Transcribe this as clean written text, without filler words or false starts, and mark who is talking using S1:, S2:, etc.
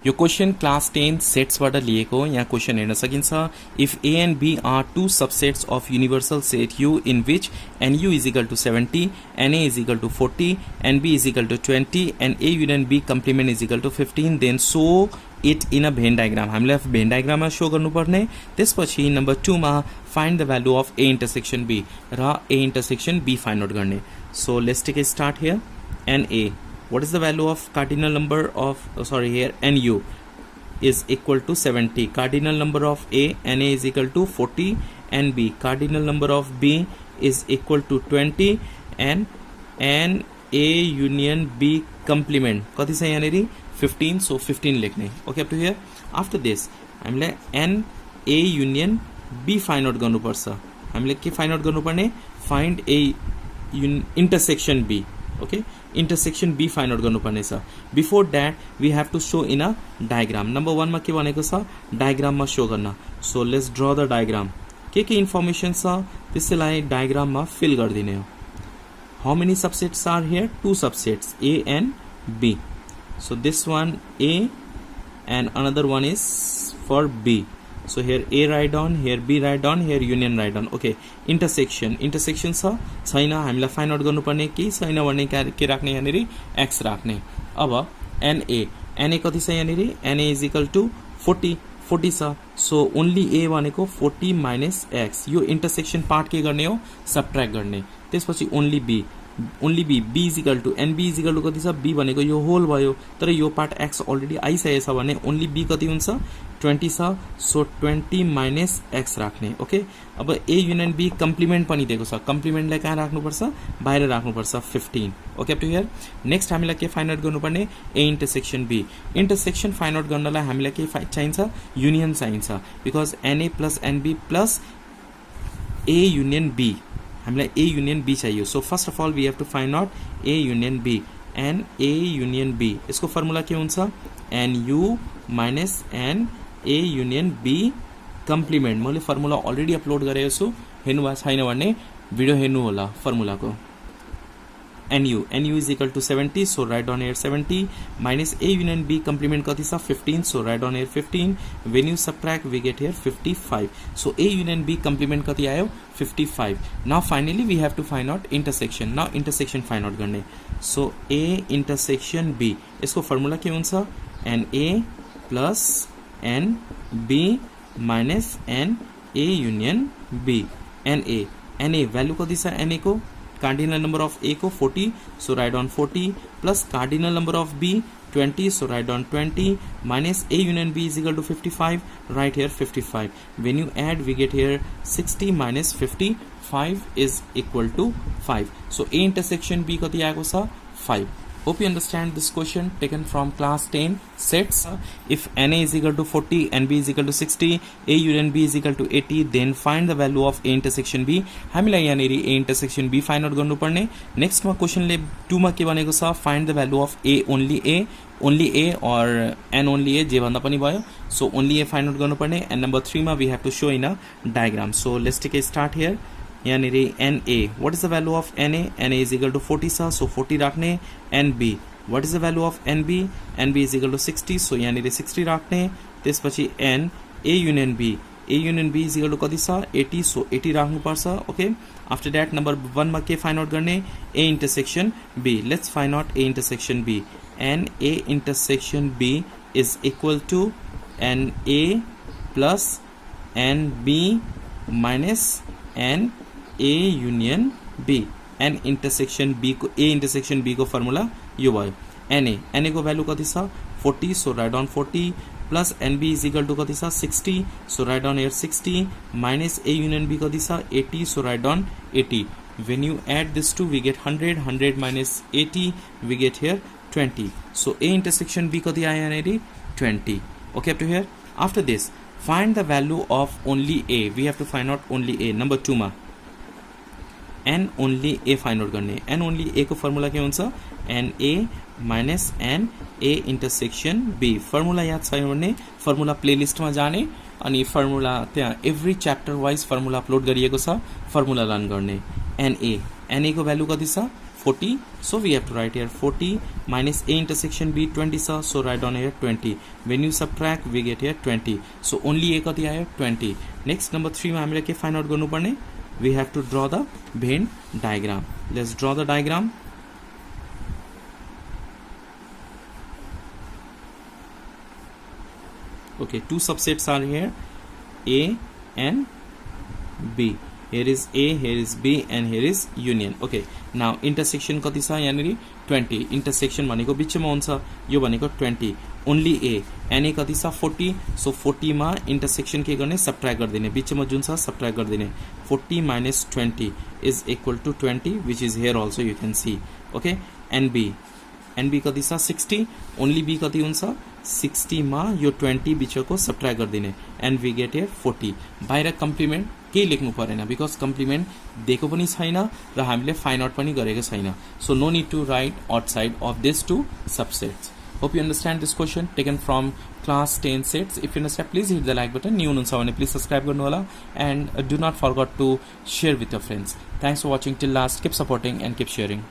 S1: यो question class 10 सेट्सबाट लिएको यहाँ क्वेश्चन हेर्न सकिन्छ if A and B are two subsets of universal set U in which and U is equal to 70 and A is equal to 40 and B is equal to 20 and A union B complement is equal to 15 then so it in a Venn diagram हामीलाई Venn डायग्राममा so गर्नुपर्ने त्यसपछि number 2 मा find the value of A intersection B र A intersection be find out गर्ने so let's take a start here and a what is the value of cardinal number of here NU is equal to 70 cardinal number of A NA is equal to 40 and B cardinal number of B is equal to 20 and A union B complement कति छ यहाँनेरि 15 so 15 लेख्ने okay up to here after this हामीले N A union B find out गर्नुपर्छ हामीले के find out गर्नुपर्ने find A intersection B okay intersection B find out गर्नुपर्ने छ before that we have to show in a diagram number 1 मा के भनेको छ डायग्राम मा शो गर्न so let's draw the diagram के इन्फर्मेसन छ त्यसलाई डायग्राम मा फिल गर्दिने हो how many subsets are here two subsets A and B so this one A and another one is for B so here A write down here B write down here union write down okay intersection छ छैन हामीलाई find out गर्नुपर्ने के छैन भन्ने के राख्ने यहाँनेरि x राख्ने अब NA कति छ यहाँनेरि NA इज इक्वल टु 40 छ सो ओन्ली A भनेको 40 माइनस x यो इंटरसेक्शन पार्ट के गर्ने हो सबट्र्याक्ट गर्ने त्यसपछि only B is equal to and B is equal to कति छ B भनेको यो होल भयो तर यो पार्ट x अलरेडी आइसकेको छ भने ओन्ली B कति हुन्छ 20 छ सो 20 माइनस x राख्ने ओके अब A युनियन B कम्प्लिमेन्ट पनि दिएको छ कम्प्लिमेन्टलाई कहाँ राख्नुपर्छ बाहिर राख्नुपर्छ 15 okay up to here next हामीलाई के फाइन्ड आउट गर्नुपर्ने A intersection B intersection find out गर्नलाई हामीलाई के चाहिन्छ युनियन चाहिन्छ because NA plus NB plus A union B हामीलाई A युनियन B चाहियो so first of all we have to find out A union B and A union B यसको formula के हुन्छ NU minus N A union B complement मैले formula already upload गरेको छु हेर्नु भएको छैन भने भिडियो हेर्नु होला फर्मुलाको NU is equal to 70 so write down here 70 minus A union B complement कति छ 15 so write down here 15 when you subtract we get here 55 so A union B complement कति आयो 55 now finally we have to find out intersection now intersection find out गर्ने so A intersection B यसको formula के हुन्छ NA plus NB minus NA union B NA value कति छ NA को cardinal number of A को 40 so write down 40 plus cardinal number of B 20 so write down 20 minus A union B is equal to 55 right here 55 when you add we get here 60 minus 55 is equal to 5 so A intersection B कति आएको छ 5 hope you understand this question taken from class 10 sets if NA is equal to 40 and B is equal to 60 A union B is equal to 80 then find the value of A intersection B हामीलाई यहाँनेरि A intersection B find out गर्नुपर्ने next मा क्वेशनले 2 मा के भनेको छ find the value of A only A or N only A जे भन्दा पनि भयो so only A find out गर्नुपर्ने and number 3 मा we have to show in a diagram so let's take a start here यहाँनेरि NA what is the value of NA is equal to 40 छ so 40 राख्ने NB what is the value of NB is equal to 60 so यहाँनेरि 60 राख्ने त्यसपछि N A union B is equal to कति छ 80 so 80 राख्नुपर्छ okay after that number 1 मा के फाइन्ड आउट गर्ने A intersection B let's find out A intersection B and A intersection B is equal to NA plus NB minus N A union B and intersection B को A intersection B को formula यो भयो NA को value कति छ 40 so write down 40 plus NB is equal to कति छ 60 so write down here 60 minus A union B कति छ 80 so write down 80 when you add this two we get 100 minus 80 we get here 20 so A intersection B कति आयो यहाँनेरि 20 okay up to here after this find the value of only A we have to find out only A number 2 मा N only A find out गर्ने N only A को formula के हुन्छ NA minus NA intersection B formula याद छैन भने formula playlist मा जाने अनि फर्मुला त्यहाँ every chapter wise formula upload गरिएको छ फर्मुला लर्न गर्ने NA को भ्यालु कति छ 40, so we have to write here 40 minus A intersection B 20 sir, so write down here 20. When you subtract we get here 20, so only A कति आयो 20. Next number 3 मा हामीले के फाइन्ड आउट गर्नुपर्ने, we have to draw the Venn diagram. Let's draw the diagram. Okay, two subsets are here, A and B. Here is A, here is B, and here is union. Okay, now intersection कति छ यहाँनिर 20. intersection भनेको बिचमा हुन्छ, यो भनेको 20. only A and A कति छ 40, so 40 मा intersection के गर्ने subtract गरिदिने, बिचमा जुन छ subtract गरिदिने. 40 minus 20 is equal to 20, which is here also you can see. Okay, and B कति छ 60, only B कति हुन्छ 60 मा यो 20 बिचको subtract गरिदिने, and we get here 40. बाहिर कम्प्लिमेन्ट केही लेख्नु परेन, बिकज कम्प्लिमेन्ट दिएको पनि छैन र हामीले फाइन्ड आउट पनि गरेको छैन, so no need to write outside of these two subsets. Hope you understand this question taken from class 10 sets. If you understand, please hit the like button. New हुनुहुन्छ भने please subscribe गर्नु होला, and do not forget to share with your friends. Thanks for watching till last. Keep supporting and keep sharing.